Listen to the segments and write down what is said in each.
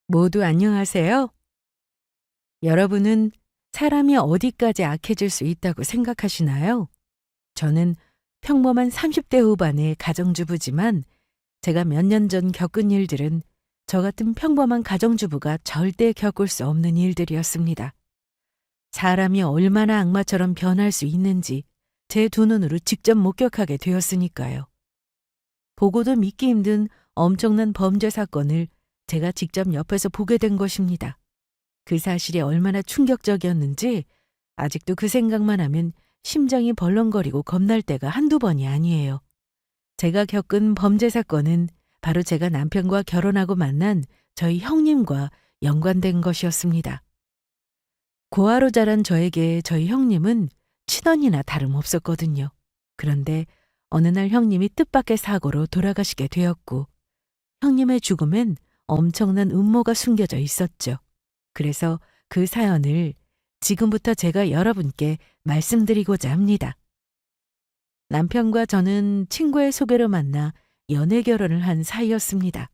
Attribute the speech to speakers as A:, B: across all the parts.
A: 모두 안녕하세요. 여러분은 사람이 어디까지 악해질 수 있다고 생각하시나요? 저는 평범한 30대 후반의 가정주부지만 제가 몇 년 전 겪은 일들은 저 같은 평범한 가정주부가 절대 겪을 수 없는 일들이었습니다. 사람이 얼마나 악마처럼 변할 수 있는지 제 두 눈으로 직접 목격하게 되었으니까요. 보고도 믿기 힘든 엄청난 범죄 사건을 제가 직접 옆에서 보게 된 것입니다. 그 사실이 얼마나 충격적이었는지 아직도 그 생각만 하면 심장이 벌렁거리고 겁날 때가 한두 번이 아니에요. 제가 겪은 범죄 사건은 바로 제가 남편과 결혼하고 만난 저희 형님과 연관된 것이었습니다. 고아로 자란 저에게 저희 형님은 친언니나 다름없었거든요. 그런데 어느 날 형님이 뜻밖의 사고로 돌아가시게 되었고 형님의 죽음엔 엄청난 음모가 숨겨져 있었죠. 그래서 그 사연을 지금부터 제가 여러분께 말씀드리고자 합니다. 남편과 저는 친구의 소개로 만나 연애 결혼을 한 사이였습니다.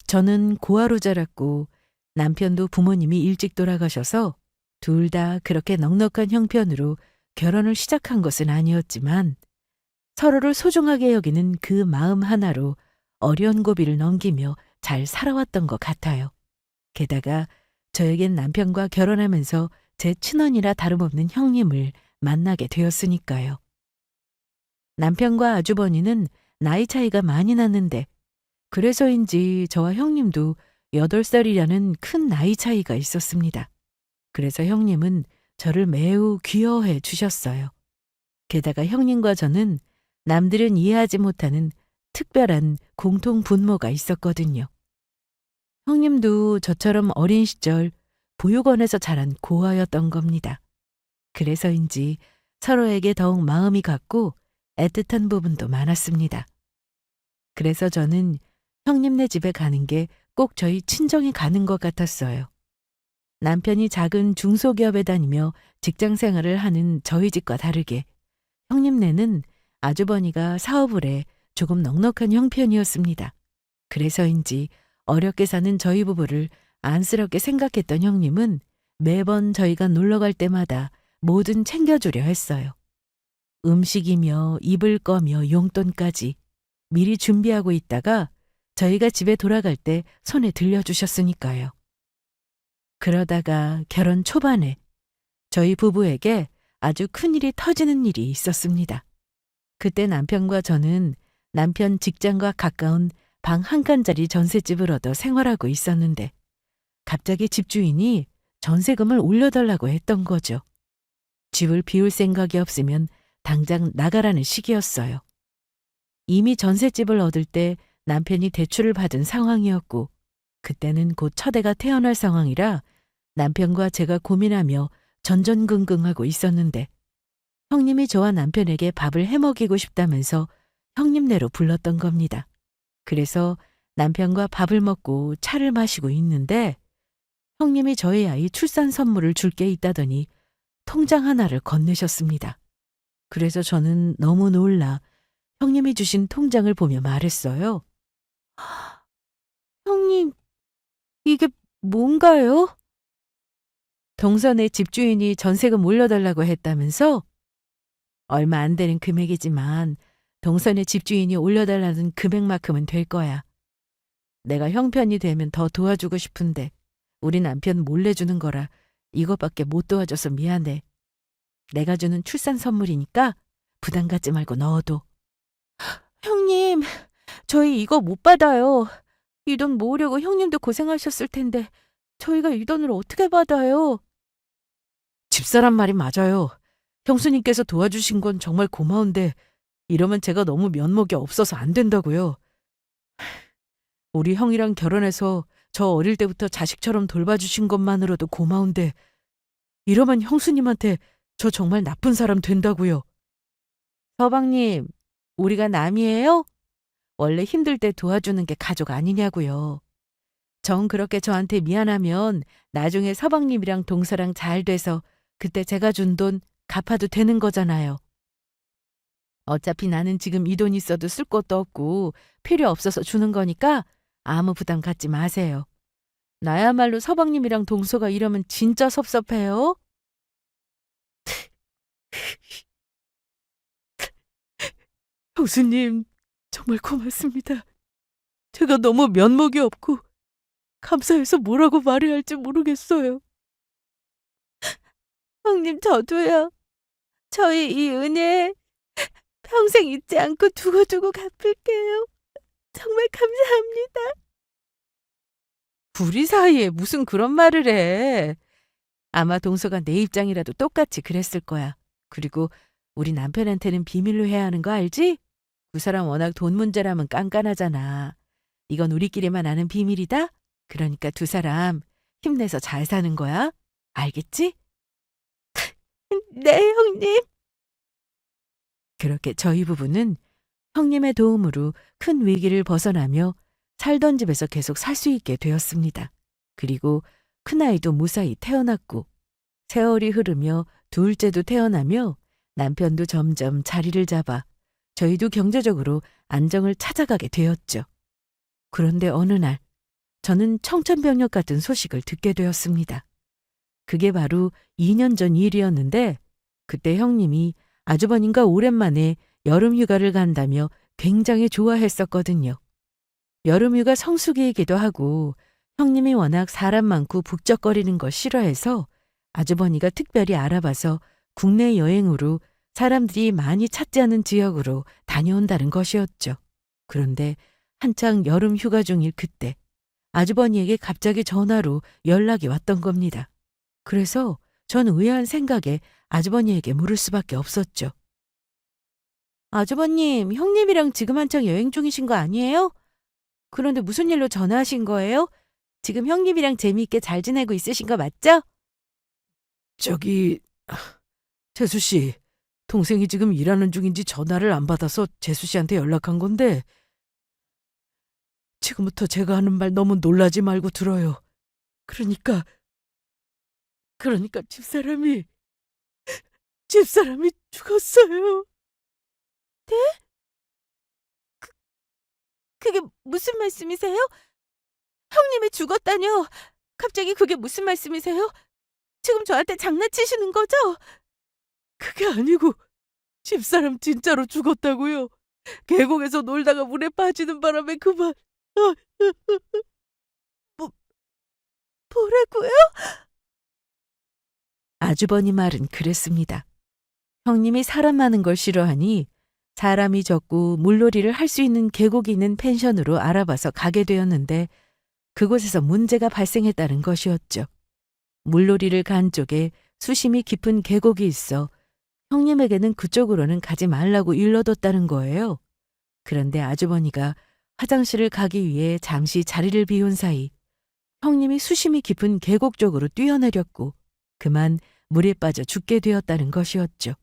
A: 저는 고아로 자랐고 남편도 부모님이 일찍 돌아가셔서 둘 다 그렇게 넉넉한 형편으로 결혼을 시작한 것은 아니었지만 서로를 소중하게 여기는 그 마음 하나로 어려운 고비를 넘기며 잘 살아왔던 것 같아요. 게다가 저에겐 남편과 결혼하면서 제 친언니라 다름없는 형님을 만나게 되었으니까요. 남편과 아주버니는 나이 차이가 많이 났는데 그래서인지 저와 형님도 8살이라는 큰 나이 차이가 있었습니다. 그래서 형님은 저를 매우 귀여워해 주셨어요. 게다가 형님과 저는 남들은 이해하지 못하는 특별한 공통 분모가 있었거든요. 형님도 저처럼 어린 시절 보육원에서 자란 고아였던 겁니다. 그래서인지 서로에게 더욱 마음이 갔고 애틋한 부분도 많았습니다. 그래서 저는 형님네 집에 가는 게 꼭 저희 친정에 가는 것 같았어요. 남편이 작은 중소기업에 다니며 직장 생활을 하는 저희 집과 다르게 형님네는 아주버니가 사업을 해 조금 넉넉한 형편이었습니다. 그래서인지 어렵게 사는 저희 부부를 안쓰럽게 생각했던 형님은 매번 저희가 놀러 갈 때마다 뭐든 챙겨주려 했어요. 음식이며 입을 거며 용돈까지 미리 준비하고 있다가 저희가 집에 돌아갈 때 손에 들려주셨으니까요. 그러다가 결혼 초반에 저희 부부에게 아주 큰일이 터지는 일이 있었습니다. 그때 남편과 저는 남편 직장과 가까운 방 한 칸짜리 전셋집을 얻어 생활하고 있었는데 갑자기 집주인이 전세금을 올려달라고 했던 거죠. 집을 비울 생각이 없으면 당장 나가라는 식이었어요. 이미 전셋집을 얻을 때 남편이 대출을 받은 상황이었고 그때는 곧 첫애가 태어날 상황이라 남편과 제가 고민하며 전전긍긍하고 있었는데 형님이 저와 남편에게 밥을 해먹이고 싶다면서 형님네로 불렀던 겁니다. 그래서 남편과 밥을 먹고 차를 마시고 있는데 형님이 저희 아이 출산 선물을 줄 게 있다더니 통장 하나를 건네셨습니다. 그래서 저는 너무 놀라 형님이 주신 통장을 보며 말했어요. 형님, 이게 뭔가요? 동선의 집주인이 전세금 올려달라고 했다면서? 얼마 안 되는 금액이지만 동선의 집주인이 올려달라는 금액만큼은 될 거야. 내가 형편이 되면 더 도와주고 싶은데 우리 남편 몰래 주는 거라 이것밖에 못 도와줘서 미안해. 내가 주는 출산 선물이니까 부담 갖지 말고 넣어둬. 형님, 저희 이거 못 받아요. 이 돈 모으려고 형님도 고생하셨을 텐데 저희가 이 돈을 어떻게 받아요? 집사람 말이 맞아요. 형수님께서 도와주신 건 정말 고마운데 이러면 제가 너무 면목이 없어서 안 된다고요. 우리 형이랑 결혼해서 저 어릴 때부터 자식처럼 돌봐주신 것만으로도 고마운데 이러면 형수님한테 저 정말 나쁜 사람 된다고요. 서방님, 우리가 남이에요? 원래 힘들 때 도와주는 게 가족 아니냐고요. 정 그렇게 저한테 미안하면 나중에 서방님이랑 동서랑 잘 돼서 그때 제가 준 돈 갚아도 되는 거잖아요. 어차피 나는 지금 이 돈 있어도 쓸 것도 없고 필요 없어서 주는 거니까 아무 부담 갖지 마세요. 나야말로 서방님이랑 동서가 이러면 진짜 섭섭해요. 형수님, 정말 고맙습니다. 제가 너무 면목이 없고 감사해서 뭐라고 말해야 할지 모르겠어요. 형님, 저도요. 저희 이 은혜 평생 잊지 않고 두고두고 갚을게요. 정말 감사합니다. 우리 사이에 무슨 그런 말을 해. 아마 동서가 내 입장이라도 똑같이 그랬을 거야. 그리고 우리 남편한테는 비밀로 해야 하는 거 알지? 그 사람 워낙 돈 문제라면 깐깐하잖아. 이건 우리끼리만 아는 비밀이다? 그러니까 두 사람 힘내서 잘 사는 거야. 알겠지? 네, 형님. 그렇게 저희 부부는 형님의 도움으로 큰 위기를 벗어나며 살던 집에서 계속 살 수 있게 되었습니다. 그리고 큰아이도 무사히 태어났고 세월이 흐르며 둘째도 태어나며 남편도 점점 자리를 잡아 저희도 경제적으로 안정을 찾아가게 되었죠. 그런데 어느 날 저는 청천벽력 같은 소식을 듣게 되었습니다. 그게 바로 2년 전 일이었는데 그때 형님이 아주버님과 오랜만에 여름휴가를 간다며 굉장히 좋아했었거든요. 여름휴가 성수기이기도 하고 형님이 워낙 사람 많고 북적거리는 걸 싫어해서 아주버니가 특별히 알아봐서 국내 여행으로 사람들이 많이 찾지 않은 지역으로 다녀온다는 것이었죠. 그런데 한창 여름휴가 중일 그때 아주버니에게 갑자기 전화로 연락이 왔던 겁니다. 그래서 전 의아한 생각에 아주버니에게 물을 수밖에 없었죠. 아주버님, 형님이랑 지금 한창 여행 중이신 거 아니에요? 그런데 무슨 일로 전화하신 거예요? 지금 형님이랑 재미있게 잘 지내고 있으신 거 맞죠?
B: 저기, 재수 씨, 동생이 지금 일하는 중인지 전화를 안 받아서 재수 씨한테 연락한 건데, 지금부터 제가 하는 말 너무 놀라지 말고 들어요. 그러니까 집사람이 죽었어요.
A: 그게 무슨 말씀이세요? 형님이 죽었다뇨? 갑자기 그게 무슨 말씀이세요? 지금 저한테 장난치시는 거죠?
B: 그게 아니고, 집사람 진짜로 죽었다고요. 계곡에서 놀다가 물에 빠지는 바람에 그만.
A: 뭐, 뭐라고요? 아주버니 말은 그랬습니다. 형님이 사람 많은 걸 싫어하니 사람이 적고 물놀이를 할 수 있는 계곡이 있는 펜션으로 알아봐서 가게 되었는데 그곳에서 문제가 발생했다는 것이었죠. 물놀이를 간 쪽에 수심이 깊은 계곡이 있어 형님에게는 그쪽으로는 가지 말라고 일러뒀다는 거예요. 그런데 아주버니가 화장실을 가기 위해 잠시 자리를 비운 사이 형님이 수심이 깊은 계곡 쪽으로 뛰어내렸고 그만 물에 빠져 죽게 되었다는 것이었죠.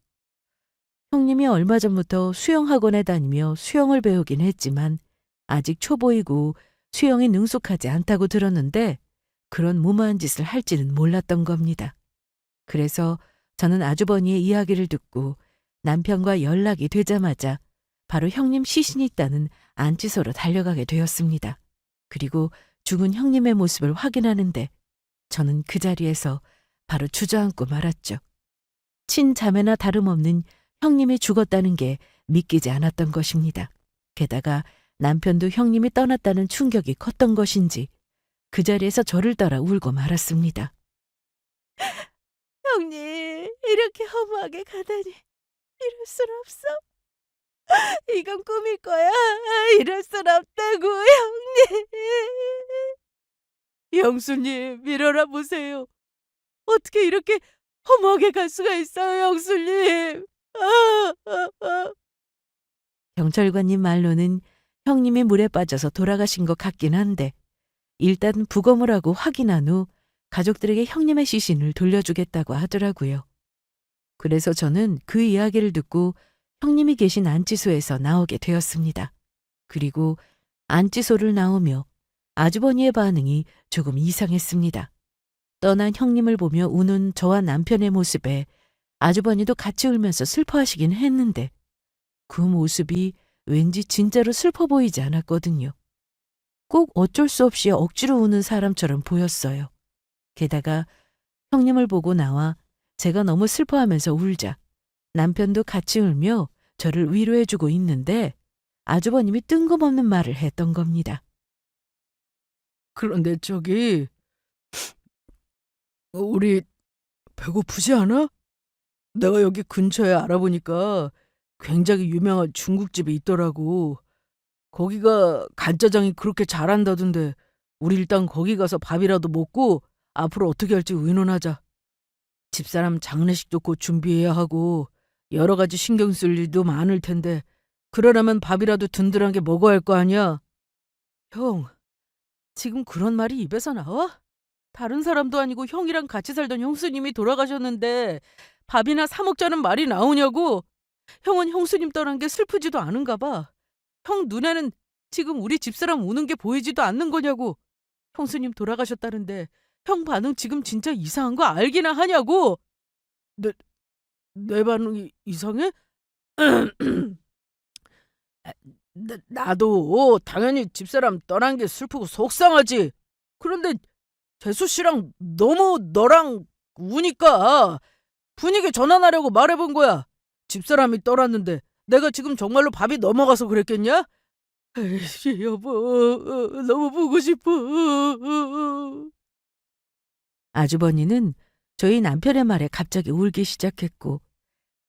A: 형님이 얼마 전부터 수영학원에 다니며 수영을 배우긴 했지만 아직 초보이고 수영에 능숙하지 않다고 들었는데 그런 무모한 짓을 할지는 몰랐던 겁니다. 그래서 저는 아주버니의 이야기를 듣고 남편과 연락이 되자마자 바로 형님 시신이 있다는 안치소로 달려가게 되었습니다. 그리고 죽은 형님의 모습을 확인하는데 저는 그 자리에서 바로 주저앉고 말았죠. 친자매나 다름없는 형님이 죽었다는 게 믿기지 않았던 것입니다. 게다가 남편도 형님이 떠났다는 충격이 컸던 것인지 그 자리에서 저를 따라 울고 말았습니다. 형님, 이렇게 허무하게 가다니 이럴 순 없어. 이건 꿈일 거야. 이럴 순 없다고, 형님.
B: 영수님, 일어나 보세요. 어떻게 이렇게 허무하게 갈 수가 있어요, 영수님.
A: 경찰관님 말로는 형님이 물에 빠져서 돌아가신 것 같긴 한데 일단 부검을 하고 확인한 후 가족들에게 형님의 시신을 돌려주겠다고 하더라고요. 그래서 저는 그 이야기를 듣고 형님이 계신 안치소에서 나오게 되었습니다. 그리고 안치소를 나오며 아주버니의 반응이 조금 이상했습니다. 떠난 형님을 보며 우는 저와 남편의 모습에 아주버니도 같이 울면서 슬퍼하시긴 했는데 그 모습이 왠지 진짜로 슬퍼 보이지 않았거든요. 꼭 어쩔 수 없이 억지로 우는 사람처럼 보였어요. 게다가 형님을 보고 나와 제가 너무 슬퍼하면서 울자 남편도 같이 울며 저를 위로해주고 있는데 아주버님이 뜬금없는 말을 했던 겁니다.
B: 그런데 우리 배고프지 않아? 내가 여기 근처에 알아보니까 굉장히 유명한 중국집이 있더라고. 거기가 간짜장이 그렇게 잘한다던데 우리 일단 거기 가서 밥이라도 먹고 앞으로 어떻게 할지 의논하자. 집사람 장례식도 곧 준비해야 하고 여러 가지 신경 쓸 일도 많을 텐데 그러려면 밥이라도 든든하게 먹어야 할 거 아니야. 형, 지금 그런 말이 입에서 나와? 다른 사람도 아니고 형이랑 같이 살던 형수님이 돌아가셨는데 밥이나 사 먹자는 말이 나오냐고? 형은 형수님 떠난 게 슬프지도 않은가 봐. 형 눈에는 지금 우리 집사람 우는 게 보이지도 않는 거냐고. 형수님 돌아가셨다는데 형 반응 지금 진짜 이상한 거 알기나 하냐고. 내, 내 반응이 이상해? 나도 당연히 집사람 떠난 게 슬프고 속상하지. 그런데 재수 씨랑 너무 너랑 우니까 분위기 전환하려고 말해본 거야. 집사람이 떠났는데 내가 지금 정말로 밥이 넘어가서 그랬겠냐? 에이씨, 여보, 너무 보고 싶어.
A: 아주버니는 저희 남편의 말에 갑자기 울기 시작했고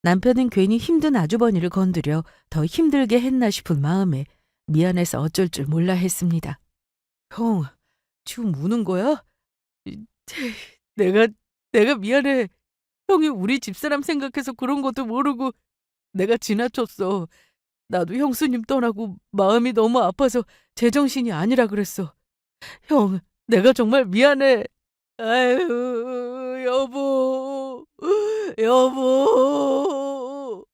A: 남편은 괜히 힘든 아주버니를 건드려 더 힘들게 했나 싶은 마음에 미안해서 어쩔 줄 몰라 했습니다.
B: 형, 지금 우는 거야? 내가, 내가 미안해. 형이 우리 집사람 생각해서 그런 것도 모르고 내가 지나쳤어. 나도 형수님 떠나고 마음이 너무 아파서 제정신이 아니라 그랬어. 형, 내가 정말 미안해. 아유, 여보, 여보.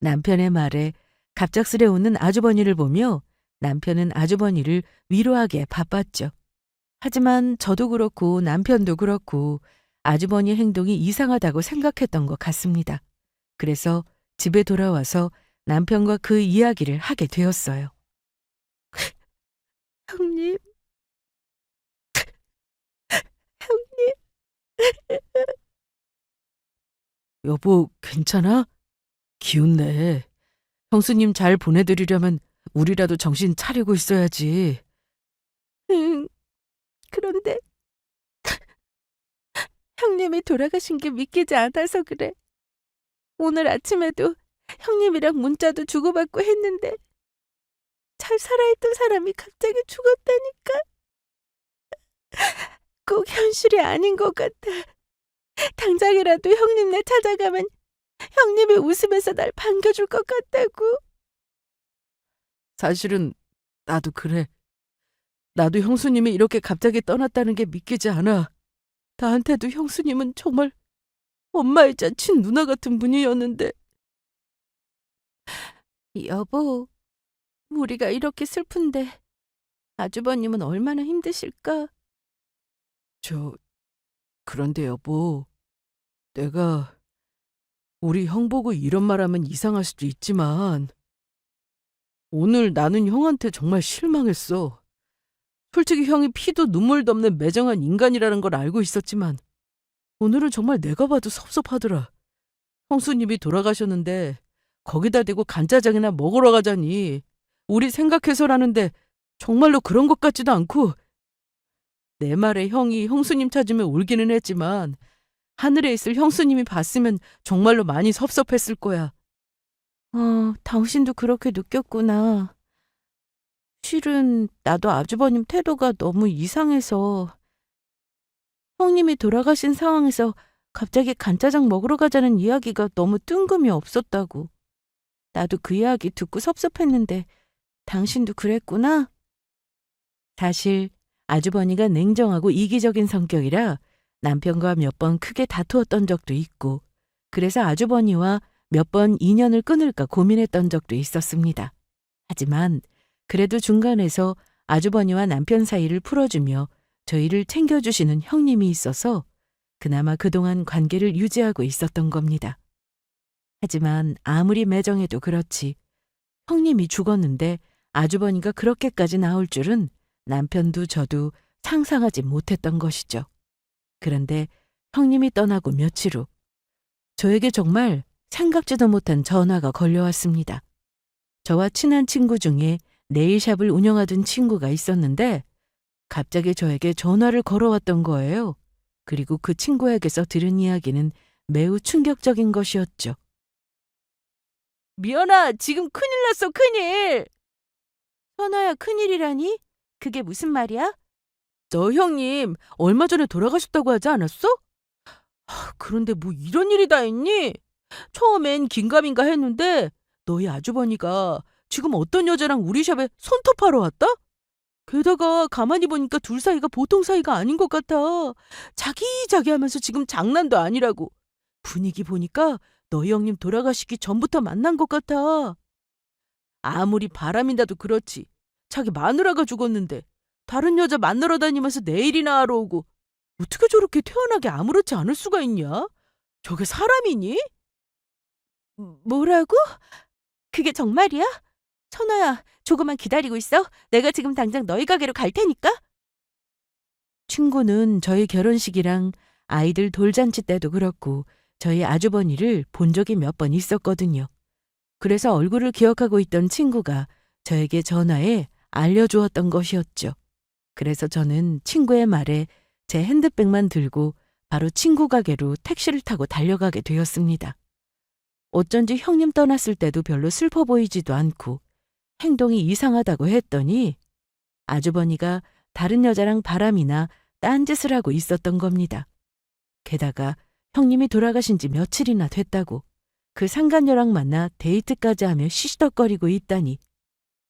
A: 남편의 말에 갑작스레 웃는 아주버니를 보며 남편은 아주버니를 위로하기에 바빴죠. 하지만 저도 그렇고 남편도 그렇고 아주버니 행동이 이상하다고 생각했던 것 같습니다. 그래서 집에 돌아와서 남편과 그 이야기를 하게 되었어요. 형님, 형님.
B: 여보, 괜찮아? 기운내. 형수님 잘 보내드리려면 우리라도 정신 차리고 있어야지.
A: 응, 그런데 형님이 돌아가신 게 믿기지 않아서 그래. 오늘 아침에도 형님이랑 문자도 주고받고 했는데 잘 살아있던 사람이 갑자기 죽었다니까. 꼭 현실이 아닌 것 같아. 당장이라도 형님네 찾아가면 형님이 웃으면서 날 반겨줄 것 같다고.
B: 사실은 나도 그래. 나도 형수님이 이렇게 갑자기 떠났다는 게 믿기지 않아. 나한테도 형수님은 정말 엄마이자 친누나 같은 분이었는데.
A: 여보, 우리가 이렇게 슬픈데 아주버님은 얼마나 힘드실까?
B: 그런데 여보, 내가 우리 형 보고 이런 말하면 이상할 수도 있지만 오늘 나는 형한테 정말 실망했어. 솔직히 형이 피도 눈물도 없는 매정한 인간이라는 걸 알고 있었지만 오늘은 정말 내가 봐도 섭섭하더라. 형수님이 돌아가셨는데 거기다 대고 간짜장이나 먹으러 가자니 우리 생각해서라는데 정말로 그런 것 같지도 않고 내 말에 형이 형수님 찾으면 울기는 했지만 하늘에 있을 형수님이 봤으면 정말로 많이 섭섭했을 거야.
A: 당신도 그렇게 느꼈구나. 실은 나도 아주버님 태도가 너무 이상해서 형님이 돌아가신 상황에서 갑자기 간짜장 먹으러 가자는 이야기가 너무 뜬금이 없었다고. 나도 그 이야기 듣고 섭섭했는데 당신도 그랬구나? 사실 아주버니가 냉정하고 이기적인 성격이라 남편과 몇 번 크게 다투었던 적도 있고 그래서 아주버니와 몇 번 인연을 끊을까 고민했던 적도 있었습니다. 하지만 그래도 중간에서 아주버니와 남편 사이를 풀어주며 저희를 챙겨주시는 형님이 있어서 그나마 그동안 관계를 유지하고 있었던 겁니다. 하지만 아무리 매정해도 그렇지 형님이 죽었는데 아주버니가 그렇게까지 나올 줄은 남편도 저도 상상하지 못했던 것이죠. 그런데 형님이 떠나고 며칠 후 저에게 정말 생각지도 못한 전화가 걸려왔습니다. 저와 친한 친구 중에 네일샵을 운영하던 친구가 있었는데 갑자기 저에게 전화를 걸어왔던 거예요. 그리고 그 친구에게서 들은 이야기는 매우 충격적인 것이었죠.
B: 미연아, 지금 큰일 났어, 큰일.
A: 현아야, 큰일이라니? 그게 무슨 말이야?
B: 너 형님 얼마 전에 돌아가셨다고 하지 않았어? 그런데 뭐 이런 일이 다 있니? 처음엔 긴가민가 했는데 너희 아주버니가 지금 어떤 여자랑 우리 샵에 손톱하러 왔다? 게다가 가만히 보니까 둘 사이가 보통 사이가 아닌 것 같아. 자기자기 하면서 지금 장난도 아니라고. 분위기 보니까 너희 형님 돌아가시기 전부터 만난 것 같아. 아무리 바람이 나도 그렇지. 자기 마누라가 죽었는데 다른 여자 만나러 다니면서 내일이나 하러 오고 어떻게 저렇게 태연하게 아무렇지 않을 수가 있냐? 저게 사람이니?
A: 뭐라고? 그게 정말이야? 천아야, 조금만 기다리고 있어. 내가 지금 당장 너희 가게로 갈 테니까. 친구는 저희 결혼식이랑 아이들 돌잔치 때도 그렇고 저희 아주버니를 본 적이 몇 번 있었거든요. 그래서 얼굴을 기억하고 있던 친구가 저에게 전화해 알려주었던 것이었죠. 그래서 저는 친구의 말에 제 핸드백만 들고 바로 친구 가게로 택시를 타고 달려가게 되었습니다. 어쩐지 형님 떠났을 때도 별로 슬퍼 보이지도 않고 행동이 이상하다고 했더니 아주버니가 다른 여자랑 바람이나 딴짓을 하고 있었던 겁니다. 게다가 형님이 돌아가신 지 며칠이나 됐다고 그 상간녀랑 만나 데이트까지 하며 시시덕거리고 있다니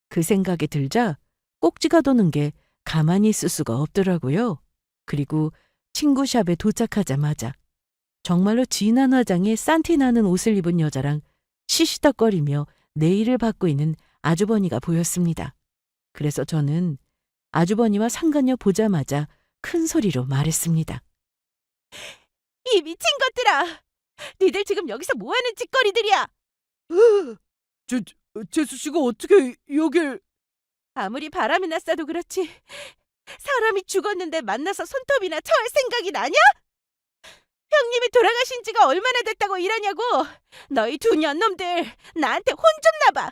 A: 그 생각이 들자 꼭지가 도는 게 가만히 있을 수가 없더라고요. 그리고 친구 샵에 도착하자마자 정말로 진한 화장에 산티 나는 옷을 입은 여자랑 시시덕거리며 네일을 받고 있는 아주버니가 보였습니다. 그래서 저는 아주버니와 상간녀 보자마자 큰 소리로 말했습니다. 이 미친 것들아! 니들 지금 여기서 뭐하는 짓거리들이야!
B: 재수 씨가 어떻게 여길...
A: 아무리 바람이 났어도 그렇지 사람이 죽었는데 만나서 손톱이나 처할 생각이 나냐? 형님이 돌아가신 지가 얼마나 됐다고 이러냐고! 너희 두 년놈들 나한테 혼 좀 나봐!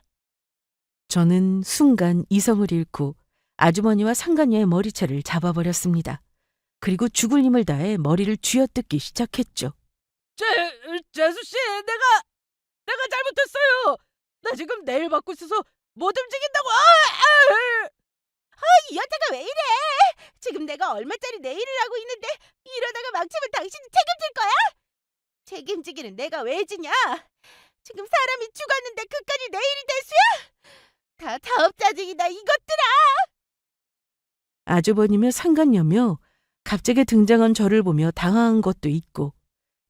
A: 저는 순간 이성을 잃고 아주머니와 상간녀의 머리채를 잡아버렸습니다. 그리고 죽을 힘을 다해 머리를 쥐어뜯기 시작했죠.
B: 재수 씨, 내가 잘못했어요. 나 지금 네일 받고 있어서 못 움직인다고.
A: 이 여자가 왜 이래? 지금 내가 얼마짜리 네일을 하고 있는데 이러다가 망치면 당신이 책임질 거야? 책임지기는 내가 왜 지냐? 지금 사람이 죽었는데 그까지 네일이 될 수야? 다 자업자득이다 이것들아! 아주버니며 상간녀며 갑자기 등장한 저를 보며 당황한 것도 있고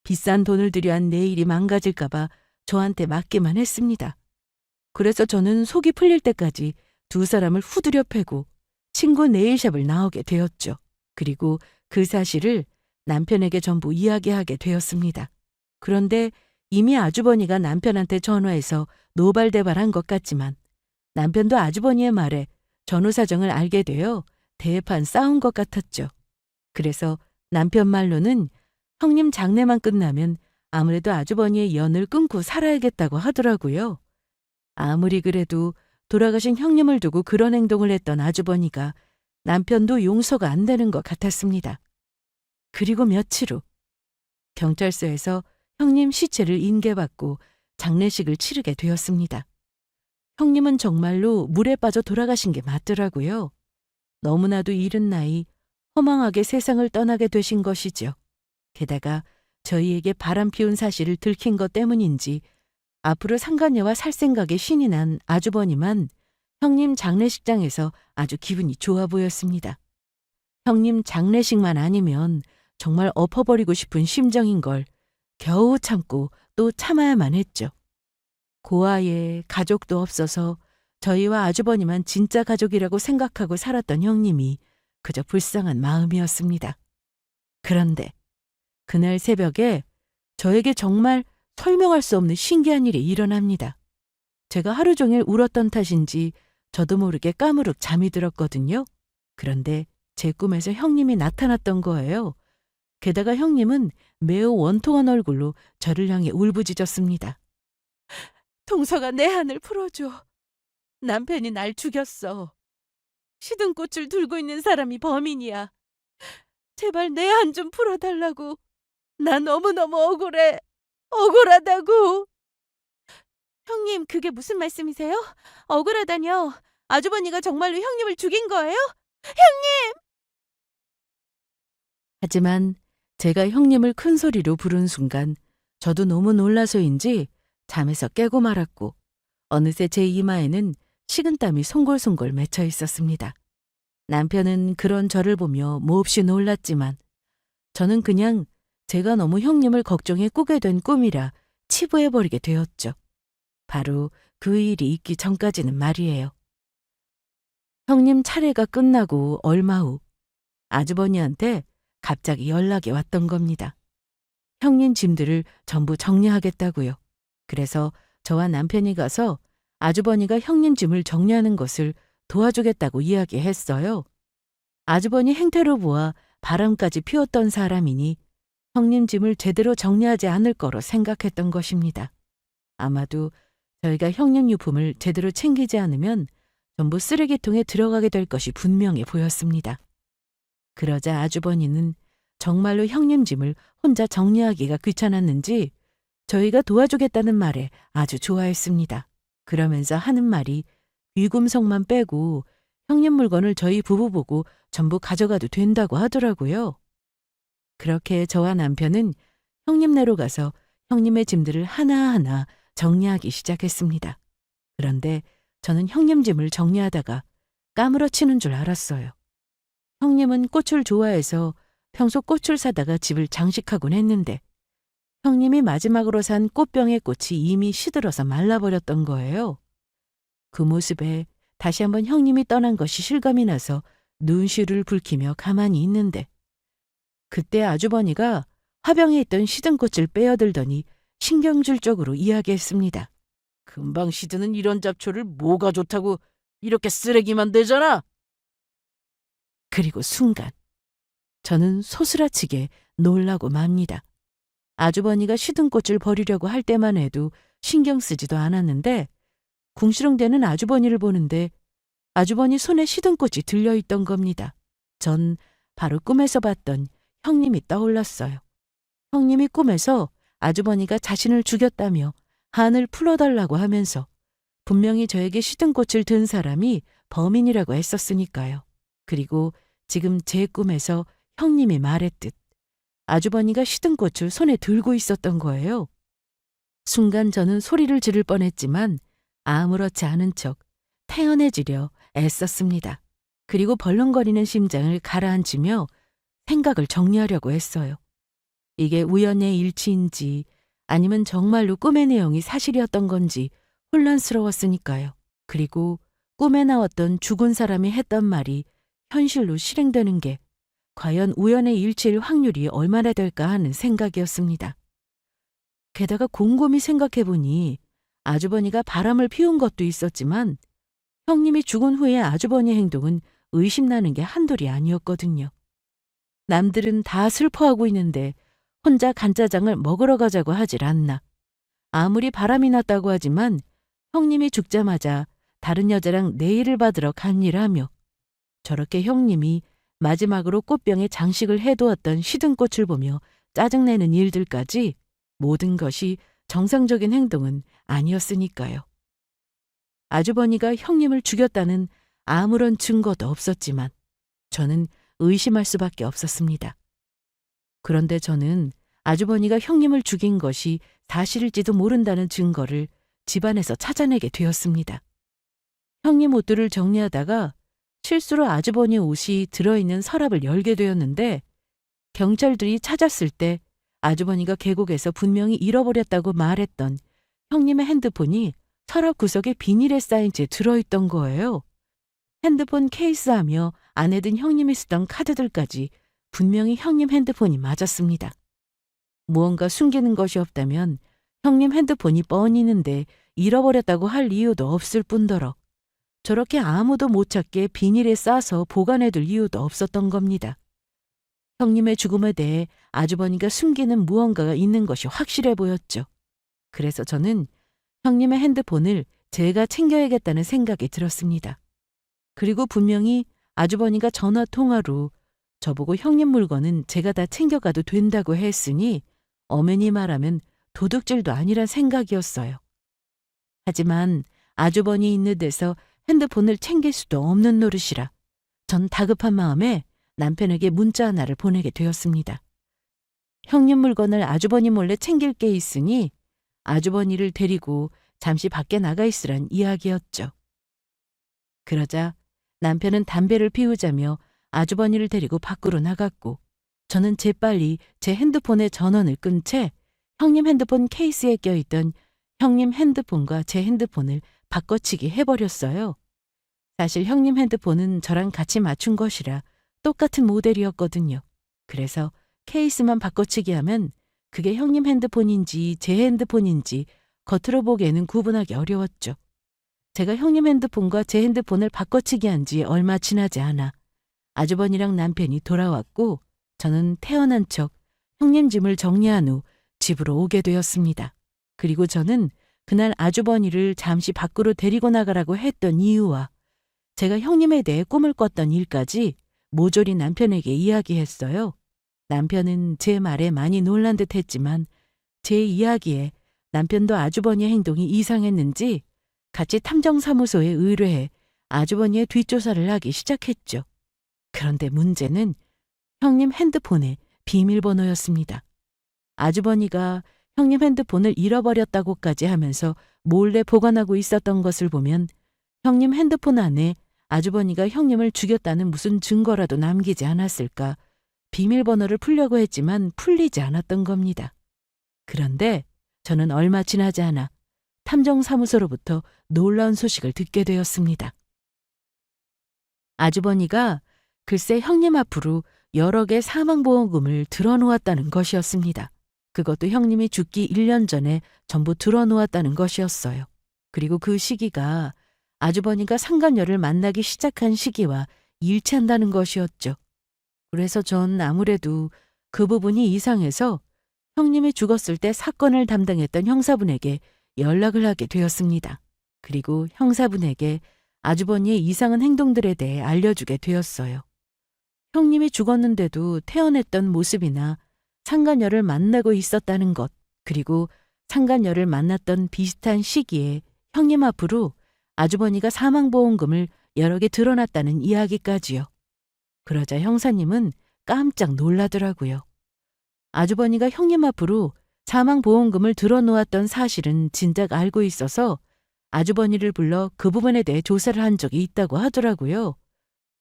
A: 비싼 돈을 들여 한 네일이 망가질까 봐 저한테 맡기만 했습니다. 그래서 저는 속이 풀릴 때까지 두 사람을 후드려 패고 친구 네일샵을 나오게 되었죠. 그리고 그 사실을 남편에게 전부 이야기하게 되었습니다. 그런데 이미 아주버니가 남편한테 전화해서 노발대발한 것 같지만 남편도 아주버니의 말에 전후 사정을 알게 되어 대판 싸운 것 같았죠. 그래서 남편 말로는 형님 장례만 끝나면 아무래도 아주버니의 연을 끊고 살아야겠다고 하더라고요. 아무리 그래도 돌아가신 형님을 두고 그런 행동을 했던 아주버니가 남편도 용서가 안 되는 것 같았습니다. 그리고 며칠 후 경찰서에서 형님 시체를 인계받고 장례식을 치르게 되었습니다. 형님은 정말로 물에 빠져 돌아가신 게 맞더라고요. 너무나도 이른 나이 허망하게 세상을 떠나게 되신 것이죠. 게다가 저희에게 바람 피운 사실을 들킨 것 때문인지 앞으로 상간녀와 살 생각에 신이 난 아주버니만 형님 장례식장에서 아주 기분이 좋아 보였습니다. 형님 장례식만 아니면 정말 엎어버리고 싶은 심정인 걸 겨우 참고 또 참아야만 했죠. 고아에 가족도 없어서 저희와 아주버니만 진짜 가족이라고 생각하고 살았던 형님이 그저 불쌍한 마음이었습니다. 그런데 그날 새벽에 저에게 정말 설명할 수 없는 신기한 일이 일어납니다. 제가 하루 종일 울었던 탓인지 저도 모르게 까무룩 잠이 들었거든요. 그런데 제 꿈에서 형님이 나타났던 거예요. 게다가 형님은 매우 원통한 얼굴로 저를 향해 울부짖었습니다. 동서가 내 한을 풀어줘. 남편이 날 죽였어. 시든 꽃을 들고 있는 사람이 범인이야. 제발 내 한 좀 풀어달라고. 나 너무너무 억울해. 억울하다고. 형님, 그게 무슨 말씀이세요? 억울하다뇨. 아주버니가 정말로 형님을 죽인 거예요? 하지만 제가 형님을 큰 소리로 부른 순간 저도 너무 놀라서인지 잠에서 깨고 말았고 어느새 제 이마에는 식은땀이 송골송골 맺혀 있었습니다. 남편은 그런 저를 보며 몹시 놀랐지만 저는 그냥 제가 너무 형님을 걱정해 꾸게 된 꿈이라 치부해버리게 되었죠. 바로 그 일이 있기 전까지는 말이에요. 형님 차례가 끝나고 얼마 후 아주버니한테 갑자기 연락이 왔던 겁니다. 형님 짐들을 전부 정리하겠다고요. 그래서 저와 남편이 가서 아주버니가 형님 짐을 정리하는 것을 도와주겠다고 이야기했어요. 아주버니 행태로 보아 바람까지 피웠던 사람이니 형님 짐을 제대로 정리하지 않을 거로 생각했던 것입니다. 아마도 저희가 형님 유품을 제대로 챙기지 않으면 전부 쓰레기통에 들어가게 될 것이 분명해 보였습니다. 그러자 아주버니는 정말로 형님 짐을 혼자 정리하기가 귀찮았는지 저희가 도와주겠다는 말에 아주 좋아했습니다. 그러면서 하는 말이 귀금속만 빼고 형님 물건을 저희 부부 보고 전부 가져가도 된다고 하더라고요. 그렇게 저와 남편은 형님네로 가서 형님의 짐들을 하나하나 정리하기 시작했습니다. 그런데 저는 형님 짐을 정리하다가 까무러치는 줄 알았어요. 형님은 꽃을 좋아해서 평소 꽃을 사다가 집을 장식하곤 했는데 형님이 마지막으로 산 꽃병의 꽃이 이미 시들어서 말라버렸던 거예요. 그 모습에 다시 한번 형님이 떠난 것이 실감이 나서 눈시울을 붉히며 가만히 있는데 그때 아주버니가 화병에 있던 시든 꽃을 빼어들더니 신경질적으로 이야기했습니다. 금방 시드는 이런 잡초를 뭐가 좋다고 이렇게 쓰레기만 되잖아. 그리고 순간 저는 소스라치게 놀라고 맙니다. 아주버니가 시든 꽃을 버리려고 할 때만 해도 신경 쓰지도 않았는데 궁시렁대는 아주버니를 보는데 아주버니 손에 시든 꽃이 들려있던 겁니다. 전 바로 꿈에서 봤던 형님이 떠올랐어요. 형님이 꿈에서 아주버니가 자신을 죽였다며 한을 풀어달라고 하면서 분명히 저에게 시든 꽃을 든 사람이 범인이라고 했었으니까요. 그리고 지금 제 꿈에서 형님이 말했듯 아주버니가 시든 꽃을 손에 들고 있었던 거예요. 순간 저는 소리를 지를 뻔했지만 아무렇지 않은 척 태연해지려 애썼습니다. 그리고 벌렁거리는 심장을 가라앉히며 생각을 정리하려고 했어요. 이게 우연의 일치인지 아니면 정말로 꿈의 내용이 사실이었던 건지 혼란스러웠으니까요. 그리고 꿈에 나왔던 죽은 사람이 했던 말이 현실로 실행되는 게 과연 우연의 일치일 확률이 얼마나 될까 하는 생각이었습니다. 게다가 곰곰이 생각해보니 아주버니가 바람을 피운 것도 있었지만 형님이 죽은 후에 아주버니 행동은 의심나는 게 한둘이 아니었거든요. 남들은 다 슬퍼하고 있는데 혼자 간짜장을 먹으러 가자고 하질 않나. 아무리 바람이 났다고 하지만 형님이 죽자마자 다른 여자랑 내일을 받으러 간 일하며 저렇게 형님이 마지막으로 꽃병에 장식을 해두었던 시든 꽃을 보며 짜증내는 일들까지 모든 것이 정상적인 행동은 아니었으니까요. 아주버니가 형님을 죽였다는 아무런 증거도 없었지만 저는 의심할 수밖에 없었습니다. 그런데 저는 아주버니가 형님을 죽인 것이 사실일지도 모른다는 증거를 집안에서 찾아내게 되었습니다. 형님 옷들을 정리하다가 실수로 아주버니 옷이 들어있는 서랍을 열게 되었는데 경찰들이 찾았을 때 아주버니가 계곡에서 분명히 잃어버렸다고 말했던 형님의 핸드폰이 서랍 구석에 비닐에 쌓인 채 들어있던 거예요. 핸드폰 케이스하며 안에 든 형님이 쓰던 카드들까지 분명히 형님 핸드폰이 맞았습니다. 무언가 숨기는 것이 없다면 형님 핸드폰이 뻔히 있는데 잃어버렸다고 할 이유도 없을 뿐더러 저렇게 아무도 못 찾게 비닐에 싸서 보관해둘 이유도 없었던 겁니다. 형님의 죽음에 대해 아주버니가 숨기는 무언가가 있는 것이 확실해 보였죠. 그래서 저는 형님의 핸드폰을 제가 챙겨야겠다는 생각이 들었습니다. 그리고 분명히 아주버니가 전화 통화로 저보고 형님 물건은 제가 다 챙겨가도 된다고 했으니 엄연히 말하면 도둑질도 아니란 생각이었어요. 하지만 아주버니 있는 데서 핸드폰을 챙길 수도 없는 노릇이라 전 다급한 마음에 남편에게 문자 하나를 보내게 되었습니다. 형님 물건을 아주버니 몰래 챙길 게 있으니 아주버니를 데리고 잠시 밖에 나가 있으란 이야기였죠. 그러자 남편은 담배를 피우자며 아주버니를 데리고 밖으로 나갔고 저는 재빨리 제 핸드폰의 전원을 끈 채 형님 핸드폰 케이스에 껴있던 형님 핸드폰과 제 핸드폰을 바꿔치기 해버렸어요. 사실 형님 핸드폰은 저랑 같이 맞춘 것이라 똑같은 모델이었거든요. 그래서 케이스만 바꿔치기 하면 그게 형님 핸드폰인지 제 핸드폰인지 겉으로 보기에는 구분하기 어려웠죠. 제가 형님 핸드폰과 제 핸드폰을 바꿔치기 한 지 얼마 지나지 않아 아주버니랑 남편이 돌아왔고 저는 태어난 척 형님 짐을 정리한 후 집으로 오게 되었습니다. 그리고 저는 그날 아주버니를 잠시 밖으로 데리고 나가라고 했던 이유와 제가 형님에 대해 꿈을 꿨던 일까지 모조리 남편에게 이야기했어요. 남편은 제 말에 많이 놀란 듯 했지만 제 이야기에 남편도 아주버니의 행동이 이상했는지 같이 탐정사무소에 의뢰해 아주버니의 뒷조사를 하기 시작했죠. 그런데 문제는 형님 핸드폰의 비밀번호였습니다. 아주버니가 형님 핸드폰을 잃어버렸다고까지 하면서 몰래 보관하고 있었던 것을 보면 형님 핸드폰 안에 아주버니가 형님을 죽였다는 무슨 증거라도 남기지 않았을까 비밀번호를 풀려고 했지만 풀리지 않았던 겁니다. 그런데 저는 얼마 지나지 않아 탐정사무소로부터 놀라운 소식을 듣게 되었습니다. 아주버니가 글쎄 형님 앞으로 여러 개 사망보험금을 들어놓았다는 것이었습니다. 그것도 형님이 죽기 1년 전에 전부 들어놓았다는 것이었어요. 그리고 그 시기가 아주버니가 상간녀를 만나기 시작한 시기와 일치한다는 것이었죠. 그래서 전 아무래도 그 부분이 이상해서 형님이 죽었을 때 사건을 담당했던 형사분에게 연락을 하게 되었습니다. 그리고 형사분에게 아주버니의 이상한 행동들에 대해 알려주게 되었어요. 형님이 죽었는데도 태어났던 모습이나 상간녀를 만나고 있었다는 것, 그리고 상간녀를 만났던 비슷한 시기에 형님 앞으로 아주버니가 사망보험금을 여러 개 들어놨다는 이야기까지요. 그러자 형사님은 깜짝 놀라더라고요. 아주버니가 형님 앞으로 사망보험금을 들어놓았던 사실은 진작 알고 있어서 아주버니를 불러 그 부분에 대해 조사를 한 적이 있다고 하더라고요.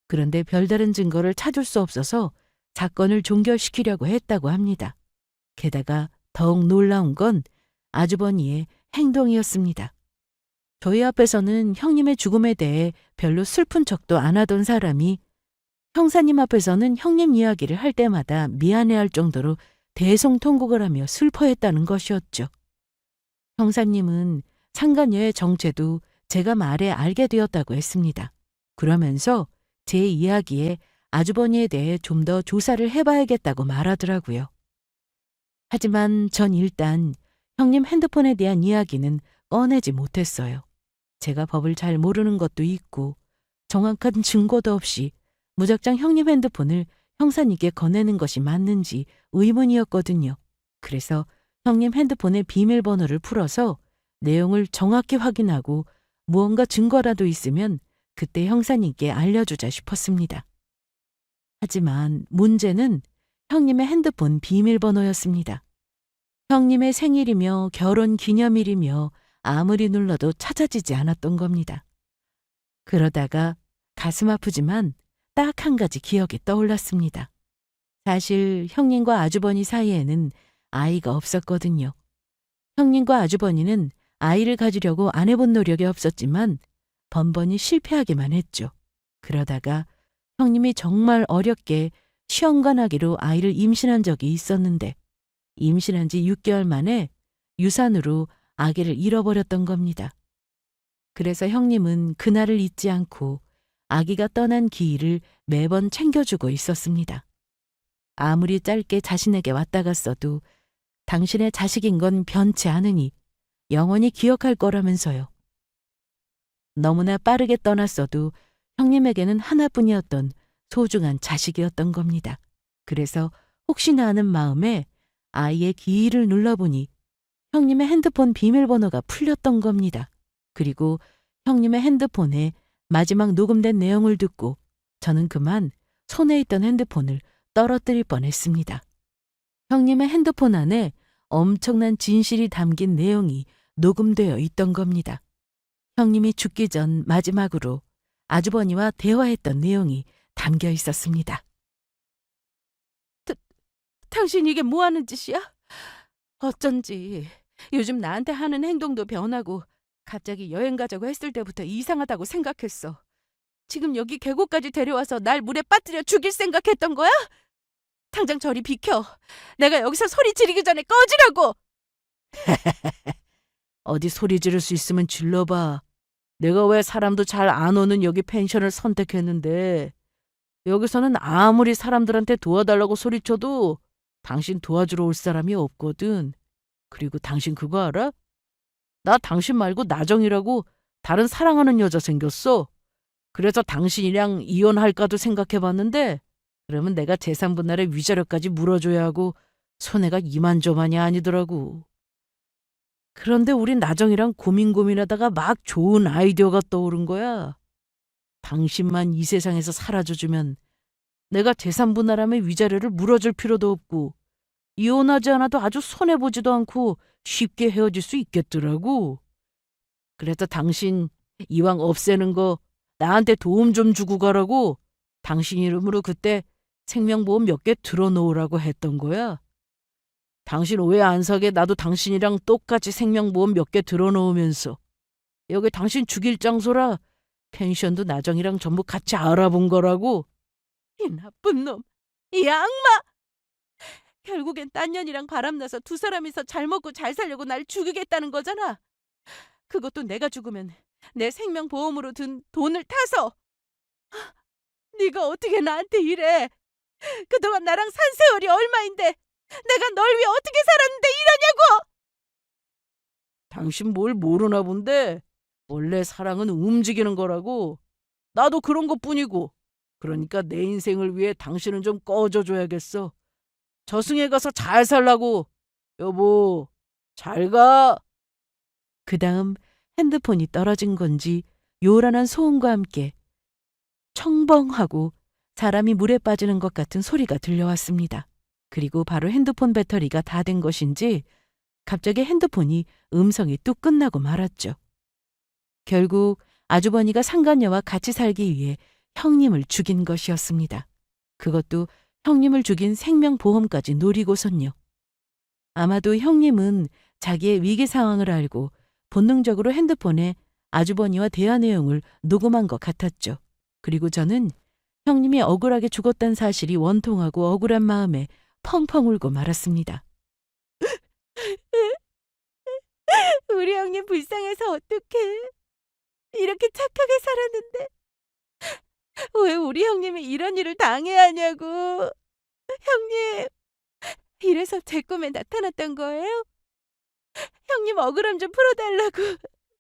A: 그런데 별다른 증거를 찾을 수 없어서 사건을 종결시키려고 했다고 합니다. 게다가 더욱 놀라운 건 아주버니의 행동이었습니다. 저희 앞에서는 형님의 죽음에 대해 별로 슬픈 척도 안 하던 사람이 형사님 앞에서는 형님 이야기를 할 때마다 미안해할 정도로 대성통곡을 하며 슬퍼했다는 것이었죠. 형사님은 상간녀의 정체도 제가 말해 알게 되었다고 했습니다. 그러면서 제 이야기에 아주버니에 대해 좀 더 조사를 해봐야겠다고 말하더라고요. 하지만 전 일단 형님 핸드폰에 대한 이야기는 꺼내지 못했어요. 제가 법을 잘 모르는 것도 있고 정확한 증거도 없이 무작정 형님 핸드폰을 형사님께 건네는 것이 맞는지 의문이었거든요. 그래서 형님 핸드폰의 비밀번호를 풀어서 내용을 정확히 확인하고 무언가 증거라도 있으면 그때 형사님께 알려주자 싶었습니다. 하지만 문제는 형님의 핸드폰 비밀번호였습니다. 형님의 생일이며 결혼 기념일이며 아무리 눌러도 찾아지지 않았던 겁니다. 그러다가 가슴 아프지만 딱 한 가지 기억이 떠올랐습니다. 사실 형님과 아주버니 사이에는 아이가 없었거든요. 형님과 아주버니는 아이를 가지려고 안 해본 노력이 없었지만 번번이 실패하기만 했죠. 그러다가 형님이 정말 어렵게 시험관하기로 아이를 임신한 적이 있었는데 임신한 지 6개월 만에 유산으로 아기를 잃어버렸던 겁니다. 그래서 형님은 그날을 잊지 않고 아기가 떠난 기일을 매번 챙겨주고 있었습니다. 아무리 짧게 자신에게 왔다 갔어도 당신의 자식인 건 변치 않으니 영원히 기억할 거라면서요. 너무나 빠르게 떠났어도 형님에게는 하나뿐이었던 소중한 자식이었던 겁니다. 그래서 혹시나 하는 마음에 아이의 기일을 눌러보니 형님의 핸드폰 비밀번호가 풀렸던 겁니다. 그리고 형님의 핸드폰에 마지막 녹음된 내용을 듣고 저는 그만 손에 있던 핸드폰을 떨어뜨릴 뻔했습니다. 형님의 핸드폰 안에 엄청난 진실이 담긴 내용이 녹음되어 있던 겁니다. 형님이 죽기 전 마지막으로 아주버니와 대화했던 내용이 담겨 있었습니다. 당신 이게 뭐 하는 짓이야? 어쩐지 요즘 나한테 하는 행동도 변하고 갑자기 여행 가자고 했을 때부터 이상하다고 생각했어. 지금 여기 계곡까지 데려와서 날 물에 빠뜨려 죽일 생각했던 거야? 당장 저리 비켜. 내가 여기서 소리 지르기 전에 꺼지라고.
B: 어디 소리 지를 수 있으면 질러봐. 내가 왜 사람도 잘 안 오는 여기 펜션을 선택했는데 여기서는 아무리 사람들한테 도와달라고 소리쳐도 당신 도와주러 올 사람이 없거든. 그리고 당신 그거 알아? 나 당신 말고 나정이라고 다른 사랑하는 여자 생겼어. 그래서 당신이랑 이혼할까도 생각해봤는데 그러면 내가 재산 분할의 위자료까지 물어줘야 하고 손해가 이만저만이 아니더라고. 그런데 우린 나정이랑 고민하다가 막 좋은 아이디어가 떠오른 거야. 당신만 이 세상에서 사라져주면 내가 재산 분할하면 위자료를 물어줄 필요도 없고 이혼하지 않아도 아주 손해보지도 않고 쉽게 헤어질 수 있겠더라고. 그래서 당신 이왕 없애는 거 나한테 도움 좀 주고 가라고 당신 이름으로 그때 생명보험 몇 개 들어놓으라고 했던 거야. 당신 오해 안 사게 나도 당신이랑 똑같이 생명보험 몇 개 들어놓으면서 여기 당신 죽일 장소라 펜션도 나정이랑 전부 같이 알아본 거라고.
A: 이 나쁜 놈, 이 악마! 결국엔 딴 년이랑 바람나서 두 사람이서 잘 먹고 잘 살려고 날 죽이겠다는 거잖아. 그것도 내가 죽으면 내 생명보험으로 든 돈을 타서. 네가 어떻게 나한테 이래? 그동안 나랑 산 세월이 얼마인데 내가 널 위해 어떻게 살았는데 이러냐고!
B: 당신 뭘 모르나 본데 원래 사랑은 움직이는 거라고. 나도 그런 것뿐이고. 그러니까 내 인생을 위해 당신은 좀 꺼져줘야겠어. 저승에 가서 잘 살라고. 여보, 잘 가.
A: 그 다음 핸드폰이 떨어진 건지 요란한 소음과 함께 청벙하고 사람이 물에 빠지는 것 같은 소리가 들려왔습니다. 그리고 바로 핸드폰 배터리가 다 된 것인지 갑자기 핸드폰이 음성이 뚝 끝나고 말았죠. 결국 아주버니가 상간녀와 같이 살기 위해 형님을 죽인 것이었습니다. 그것도 형님을 죽인 생명보험까지 노리고선요. 아마도 형님은 자기의 위기 상황을 알고 본능적으로 핸드폰에 아주버니와 대화 내용을 녹음한 것 같았죠. 그리고 저는 형님이 억울하게 죽었다는 사실이 원통하고 억울한 마음에 펑펑 울고 말았습니다. 우리 형님 불쌍해서 어떡해. 이렇게 착하게 살았는데 왜 우리 형님이 이런 일을 당해야 하냐고. 형님, 이래서 제 꿈에 나타났던 거예요? 형님 억울함 좀 풀어달라고